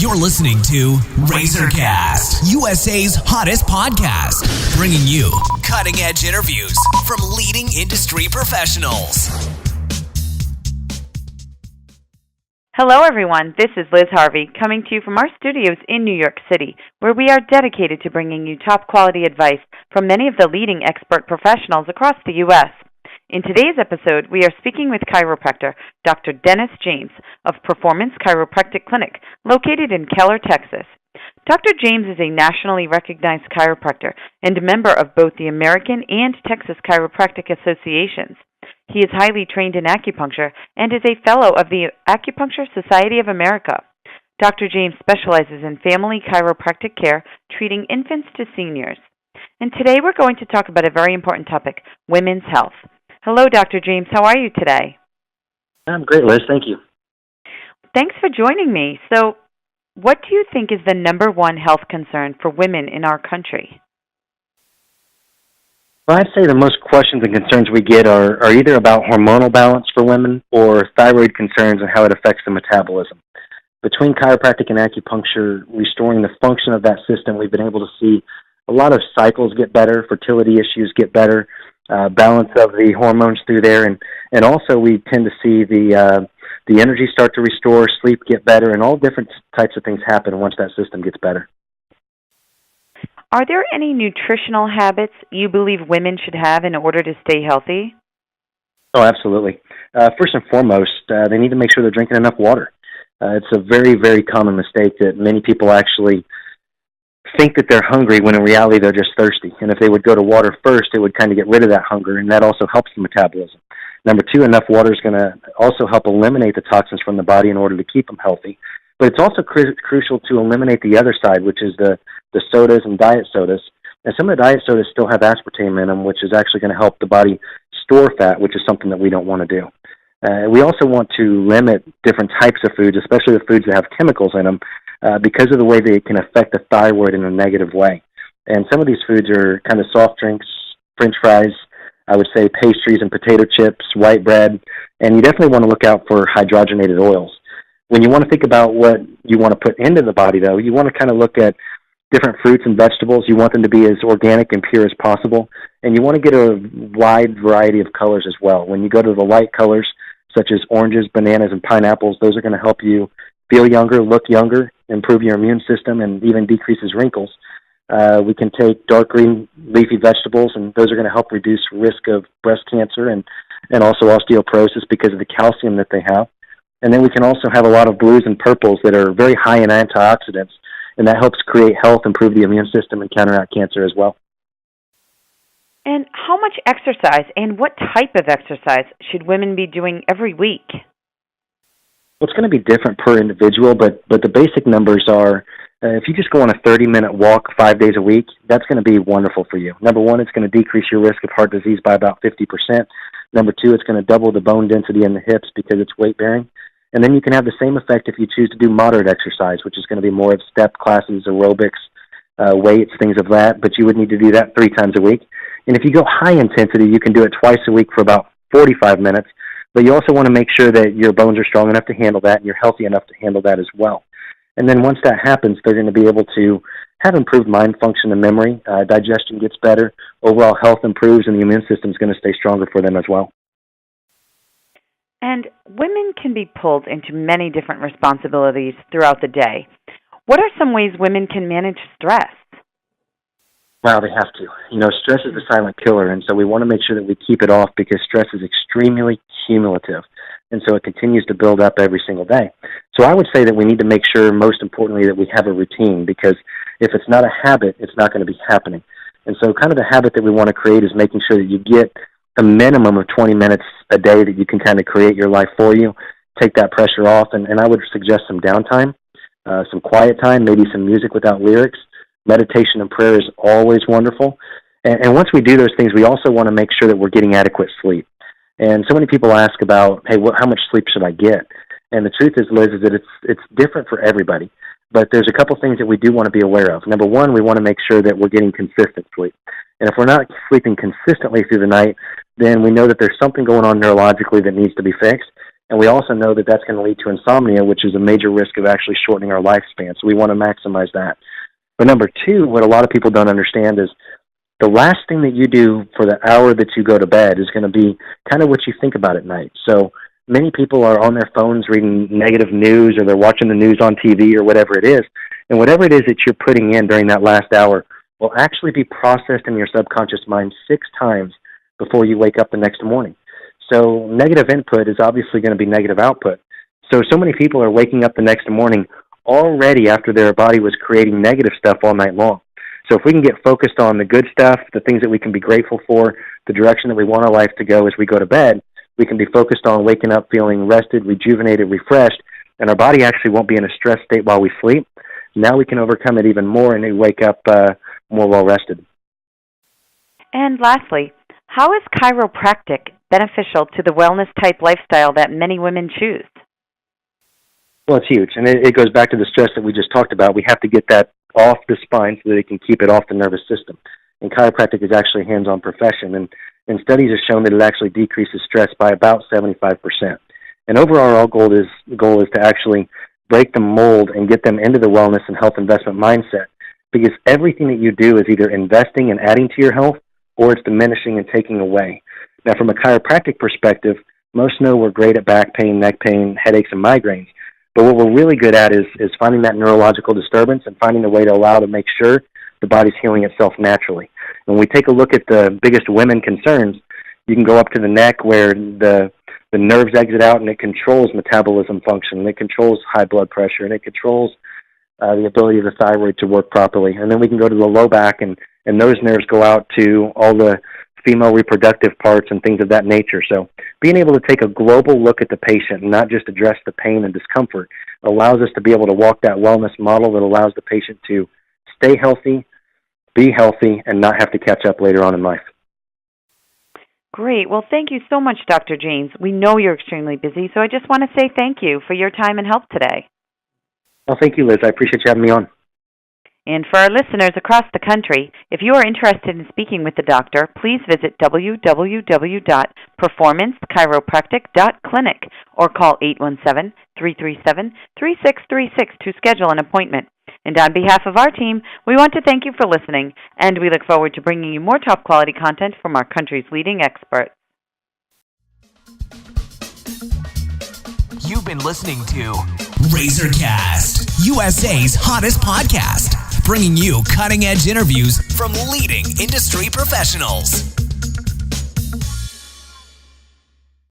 You're listening to RazorCast, USA's hottest podcast, bringing you cutting-edge interviews from leading industry professionals. Hello, everyone. This is Liz Harvey coming to you from our studios in New York City, where we are dedicated to bringing you top-quality advice from many of the leading expert professionals across the U.S. In today's episode, we are speaking with chiropractor Dr. Dennis James of Performance Chiropractic Clinic, located in Keller, Texas. Dr. James is a nationally recognized chiropractor and a member of both the American and Texas Chiropractic Associations. He is highly trained in acupuncture and is a fellow of the Acupuncture Society of America. Dr. James specializes in family chiropractic care, treating infants to seniors. And today we're going to talk about a very important topic, women's health. Hello, Dr. James. How are you today? I'm great, Liz. Thank you. Thanks for joining me. So, what do you think is the number one health concern for women in our country? Well, I'd say the most questions and concerns we get are either about hormonal balance for women or thyroid concerns and how it affects the metabolism. Between chiropractic and acupuncture, restoring the function of that system, we've been able to see a lot of cycles get better, fertility issues get better, balance of the hormones through there, and also we tend to see the energy start to restore, sleep get better, and all different types of things happen once that system gets better. Are there any nutritional habits you believe women should have in order to stay healthy? Oh, absolutely. First and foremost, they need to make sure they're drinking enough water. It's a very, very common mistake that many people actually think that they're hungry when in reality they're just thirsty. And if they would go to water first, it would kind of get rid of that hunger, and that also helps the metabolism. Number two, enough water is going to also help eliminate the toxins from the body in order to keep them healthy. But it's also crucial to eliminate the other side, which is the sodas and diet sodas. And some of the diet sodas still have aspartame in them, which is actually going to help the body store fat, which is something that we don't want to do. We also want to limit different types of foods, especially the foods that have chemicals in them, because of the way they can affect the thyroid in a negative way. And some of these foods are kind of soft drinks, French fries, I would say pastries and potato chips, white bread, and you definitely want to look out for hydrogenated oils. When you want to think about what you want to put into the body, though, you want to kind of look at different fruits and vegetables. You want them to be as organic and pure as possible, and you want to get a wide variety of colors as well. When you go to the light colors, such as oranges, bananas, and pineapples, those are going to help you feel younger, look younger, improve your immune system, and even decreases wrinkles. We can take dark green leafy vegetables, and those are going to help reduce risk of breast cancer and also osteoporosis because of the calcium that they have. And then we can also have a lot of blues and purples that are very high in antioxidants, and that helps create health, improve the immune system, and counteract cancer as well. And how much exercise and what type of exercise should women be doing every week? Well, it's going to be different per individual, but the basic numbers are, if you just go on a 30-minute walk 5 days a week, that's going to be wonderful for you. Number one, it's going to decrease your risk of heart disease by about 50%. Number two, it's going to double the bone density in the hips because it's weight-bearing. And then you can have the same effect if you choose to do moderate exercise, which is going to be more of step classes, aerobics, weights, things of that, but you would need to do that 3 times a week. And if you go high intensity, you can do it twice a week for about 45 minutes, but you also want to make sure that your bones are strong enough to handle that and you're healthy enough to handle that as well. And then once that happens, they're going to be able to have improved mind function and memory, digestion gets better, overall health improves, and the immune system is going to stay stronger for them as well. And women can be pulled into many different responsibilities throughout the day. What are some ways women can manage stress? Wow, they have to. You know, stress is the silent killer, and so we want to make sure that we keep it off because stress is extremely cumulative, and so it continues to build up every single day. So I would say that we need to make sure, most importantly, that we have a routine because if it's not a habit, it's not going to be happening. And so kind of the habit that we want to create is making sure that you get a minimum of 20 minutes a day that you can kind of create your life for you, take that pressure off, and I would suggest some downtime, some quiet time, maybe some music without lyrics. Meditation and prayer is always wonderful. And once we do those things, we also want to make sure that we're getting adequate sleep. And so many people ask about, hey, how much sleep should I get? And the truth is, Liz, is that it's different for everybody. But there's a couple things that we do want to be aware of. Number one, we want to make sure that we're getting consistent sleep. And if we're not sleeping consistently through the night, then we know that there's something going on neurologically that needs to be fixed. And we also know that that's going to lead to insomnia, which is a major risk of actually shortening our lifespan. So we want to maximize that. But number two, what a lot of people don't understand is the last thing that you do for the hour that you go to bed is going to be kind of what you think about at night. So many people are on their phones reading negative news, or they're watching the news on TV or whatever it is. And whatever it is that you're putting in during that last hour will actually be processed in your subconscious mind 6 times before you wake up the next morning. So negative input is obviously going to be negative output. So many people are waking up the next morning already after their body was creating negative stuff all night long. So if we can get focused on the good stuff, the things that we can be grateful for, the direction that we want our life to go as we go to bed, we can be focused on waking up feeling rested, rejuvenated, refreshed, and our body actually won't be in a stress state while we sleep. Now we can overcome it even more, and we wake up more well-rested. And lastly, how is chiropractic beneficial to the wellness-type lifestyle that many women choose? Well, it's huge, and it goes back to the stress that we just talked about. We have to get that off the spine so that it can keep it off the nervous system. And chiropractic is actually a hands-on profession, and studies have shown that it actually decreases stress by about 75%. And overall, our goal is to actually break the mold and get them into the wellness and health investment mindset, because everything that you do is either investing and adding to your health, or it's diminishing and taking away. Now, from a chiropractic perspective, most know we're great at back pain, neck pain, headaches, and migraines. But what we're really good at is finding that neurological disturbance and finding a way to allow to make sure the body's healing itself naturally. When we take a look at the biggest women concerns, you can go up to the neck where the nerves exit out, and it controls metabolism function, and it controls high blood pressure, and it controls the ability of the thyroid to work properly. And then we can go to the low back, and those nerves go out to all the female reproductive parts and things of that nature. So being able to take a global look at the patient and not just address the pain and discomfort allows us to be able to walk that wellness model that allows the patient to stay healthy, be healthy, and not have to catch up later on in life. Great. Well, thank you so much, Dr. James. We know you're extremely busy, so I just want to say thank you for your time and help today. Well, thank you, Liz. I appreciate you having me on. And for our listeners across the country, if you are interested in speaking with the doctor, please visit www.performancechiropractic.clinic or call 817-337-3636 to schedule an appointment. And on behalf of our team, we want to thank you for listening, and we look forward to bringing you more top-quality content from our country's leading experts. You've been listening to RazorCast, USA's hottest podcast, bringing you cutting-edge interviews from leading industry professionals.